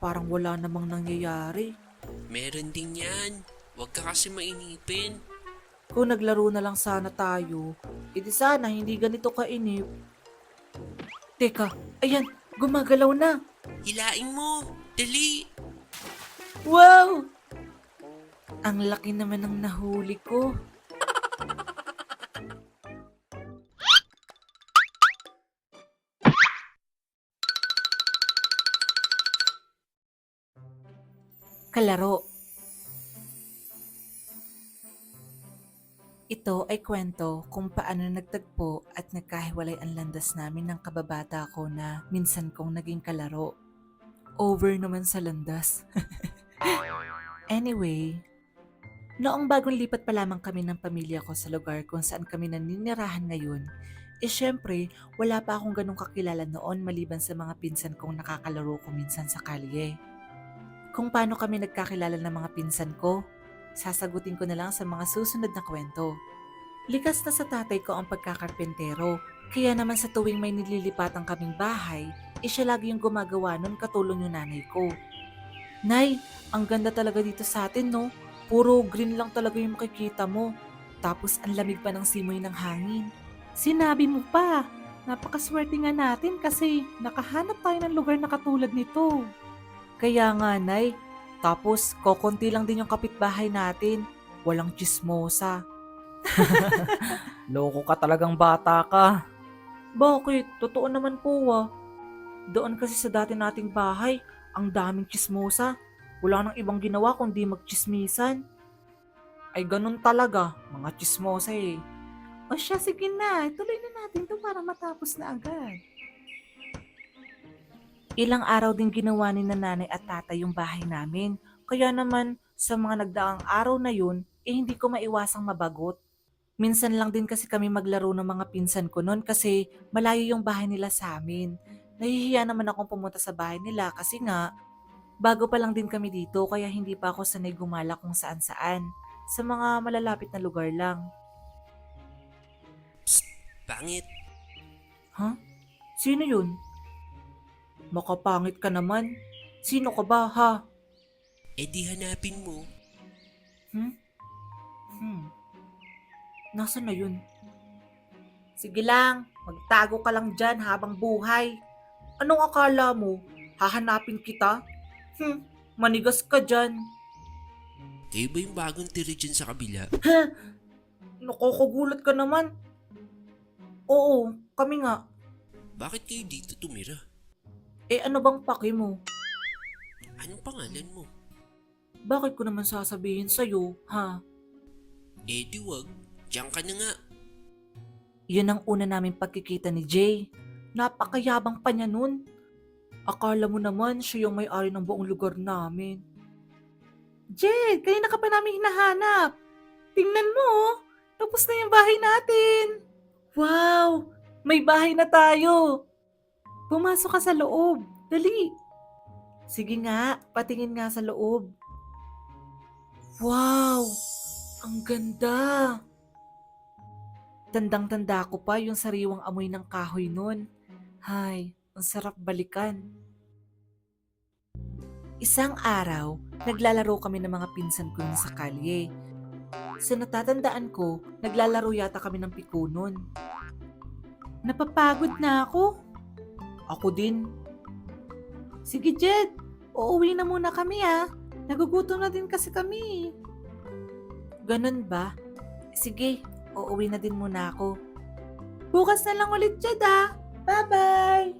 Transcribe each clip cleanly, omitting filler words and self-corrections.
parang wala namang nangyayari. Meron din yan. Huwag ka kasi mainipin. Kung naglaro na lang sana tayo, edi sana hindi ganito kainip. Teka, ayan, gumagalaw na. Hilain mo. Dali. Wow! Ang laki naman ng nahuli ko. Kalaro. Ito ay kwento kung paano nagtagpo at nagkahiwalay ang landas namin ng kababata ko na minsan kong naging kalaro. Over naman sa landas. Anyway, noong bagong lipat pa lamang kami ng pamilya ko sa lugar kung saan kami naninirahan ngayon, syempre wala pa akong ganong kakilala noon maliban sa mga pinsan kong nakakalaro ko minsan sa kalye. Kung paano kami nagkakilala ng mga pinsan ko, sasagutin ko na lang sa mga susunod na kwento. Likas na sa tatay ko ang pagkakarpentero, kaya naman sa tuwing may nililipatan kaming bahay, siya lagi yung gumagawa nun katulong yung nanay ko. Nay, ang ganda talaga dito sa atin no? Puro green lang talaga yung makikita mo. Tapos ang lamig pa ng simoy ng hangin. Sinabi mo pa, napakaswerte nga natin kasi nakahanap tayo ng lugar na katulad nito. Kaya nga, Nay. Tapos, kokonti lang din yung kapitbahay natin. Walang chismosa. Loko ka talagang bata ka. Bakit? Totoo naman po Doon kasi sa dati nating bahay, ang daming chismosa. Wala nang ibang ginawa kundi magchismisan. Ay ganun talaga, mga chismosa eh. O siya, sige na. Tuloy na natin to para matapos na agad. Ilang araw din ginawa ni nanay at tatay yung bahay namin. Kaya naman sa mga nagdaang araw na yun, hindi ko maiwasang mabagot. Minsan lang din kasi kami maglaro ng mga pinsan ko noon kasi malayo yung bahay nila sa amin. Nahihiya naman akong pumunta sa bahay nila kasi nga bago pa lang din kami dito kaya hindi pa ako sanay gumala kung saan saan. Sa mga malalapit na lugar lang. Pangit. Ha? Sino yun? Makapangit ka naman. Sino ka ba ha? E di hanapin mo. Hmm? Hmm. Nasaan na yun? Sige lang, magtago ka lang dyan habang buhay. Anong akala mo? Hahanapin kita? Manigas ka dyan. Kayo ba yung bagong tiri dyan sa kabila? Ha? Nakukugulat ka naman. Oo, kami nga. Bakit kayo dito tumira? Ano bang paki mo? Anong pangalan mo? Bakit ko naman sasabihin sa'yo, ha? Eh di wag. Diyan ka na nga. Yan ang una namin pagkikita ni Jay. Napakayabang pa niya nun. Akala mo naman siya yung may-ari ng buong lugar namin. Jed, kanina ka pa namin hinahanap. Tingnan mo, oh. Tapos na yung bahay natin. Wow, may bahay na tayo. Pumasok ka sa loob. Dali. Sige nga, patingin nga sa loob. Wow, ang ganda. Tandang-tanda ko pa yung sariwang amoy ng kahoy nun. Hay, ang sarap balikan. Isang araw, naglalaro kami ng mga pinsan ko sa kalye. Sa natatandaan ko, naglalaro yata kami ng piko nun. Napapagod na ako. Ako din. Sige Jed, uuwi na muna kami ah. Nagugutom na din kasi kami. Ganun ba? Sige, uuwi na din muna ako. Bukas na lang ulit Jed ah. Bye-bye!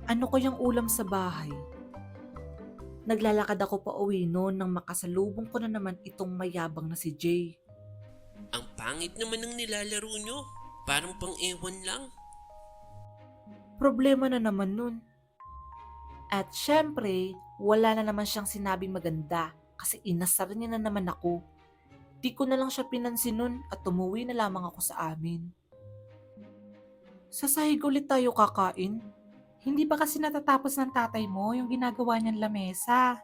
Ano kayang ulam sa bahay? Naglalakad ako pa uwi noon nang makasalubong ko na naman itong mayabang na si Jay. Ang pangit naman ng nilalaro nyo. Parang pang ewan lang. Problema na naman nun. At syempre, wala na naman siyang sinabing maganda kasi inasar niya na naman ako. Di ko na lang siya pinansin nun at tumuwi na lamang ako sa amin. Sa sahig ulit tayo kakain? Hindi pa kasi natatapos ng tatay mo yung ginagawa niyang lamesa.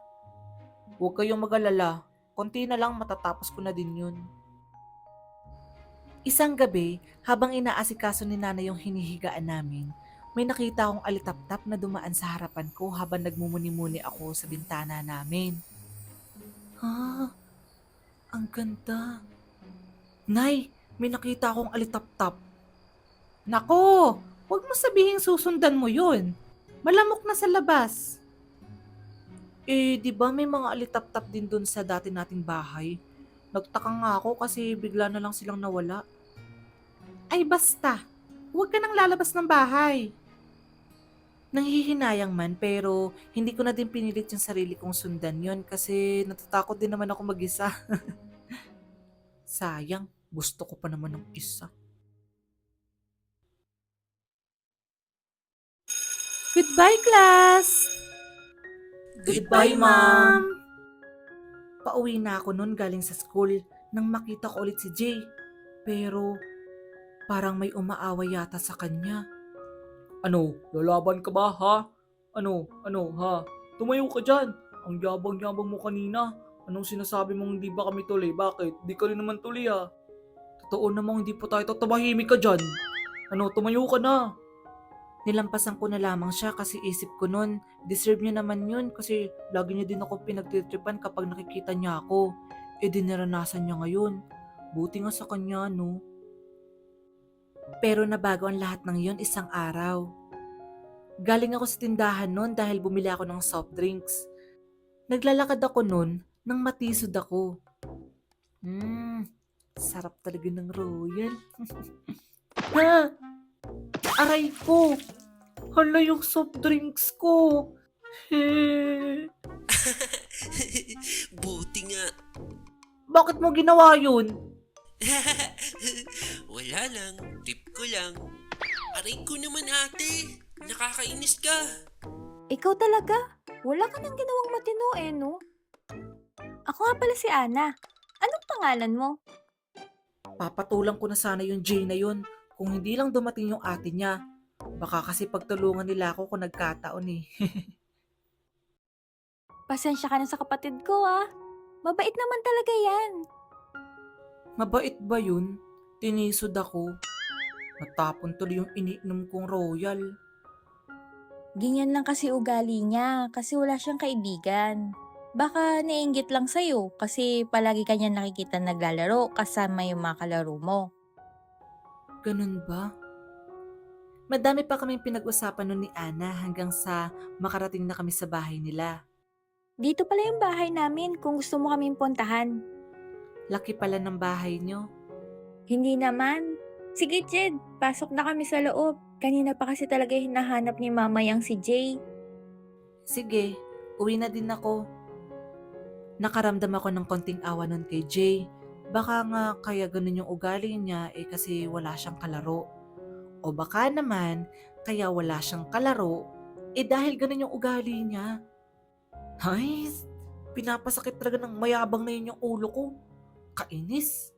Huwag kayong mag-alala. Konti na lang matatapos ko na din yun. Isang gabi, habang inaasikaso ni nanay yung hinihigaan namin, May nakita akong alitaptap na dumaan sa harapan ko habang nagmumuni-muni ako sa bintana namin. Ha? Ang ganda. Nay, may nakita akong alitaptap. Nako, huwag mo sabihin susundan mo yun. Malamok na sa labas. Eh, di ba may mga alitaptap din dun sa dati nating bahay? Nagtaka nga ako kasi bigla na lang silang nawala. Ay basta, huwag ka nang lalabas ng bahay. Nanghihinayang man pero hindi ko na din pinilit yung sarili kong sundan yon kasi natatakot din naman ako mag-isa. Sayang, gusto ko pa naman ng isa. Goodbye, class! Goodbye, Ma'am. Pauwi na ako noon galing sa school nang makita ko ulit si Jay. Pero parang may umaaway yata sa kanya. Ano, lalaban ka ba ha? Ano ha? Tumayo ka dyan. Ang yabang-yabang mo kanina. Anong sinasabi mong hindi ba kami tuloy? Bakit? Di ka rin naman tuloy ha. Totoo namang hindi po tayo tumahimik ka dyan. Ano, tumayo ka na. Nilampasan ko na lamang siya kasi isip ko nun, deserve niya naman yun kasi lagi niya din ako pinagtitripan kapag nakikita niya ako. E di naranasan niya ngayon. Buti nga sa kanya, no? Pero nabago ang lahat ng yun isang araw. Galing ako sa tindahan nun dahil bumili ako ng soft drinks. Naglalakad ako nun nang matisod ako. Sarap talaga ng Royal. Ha? Aray ko! Hala yung soft drinks ko! Buti nga. Bakit mo ginawa yun? Wala lang, tip ko lang. Aray ko naman ate, nakakainis ka. Ikaw talaga? Wala ka nang ginawang matino no? Ako nga pala si Ana. Anong pangalan mo? Papatulang ko na sana yung Jay na yun kung hindi lang dumating yung ate niya. Baka kasi pagtulungan nila ako kung nagkataon eh. Pasensya ka na sa kapatid ko Mabait naman talaga yan. Mabait ba yun? Tinisod ako. Natapon tuloy yung iniinom kong Royal. Ganyan lang kasi ugali niya kasi wala siyang kaibigan. Baka naiinggit lang sa'yo kasi palagi kanya nakikita naglalaro kasama yung mga kalaro mo. Ganun ba? Madami pa kaming pinag-usapan nun ni Ana hanggang sa makarating na kami sa bahay nila. Dito pala yung bahay namin kung gusto mo kaming puntahan. Laki pala ng bahay nyo. Hindi naman. Sige Jed, pasok na kami sa loob. Kanina pa kasi talaga hinahanap ni Mama yang si Jay. Sige, uwi na din ako. Nakaramdam ako ng konting awa nun kay Jay. Baka nga kaya ganun yung ugali niya kasi wala siyang kalaro. O baka naman kaya wala siyang kalaro dahil ganun yung ugali niya. Hay, pinapasakit talaga ng mayabang na yun yung ulo ko. Kainis.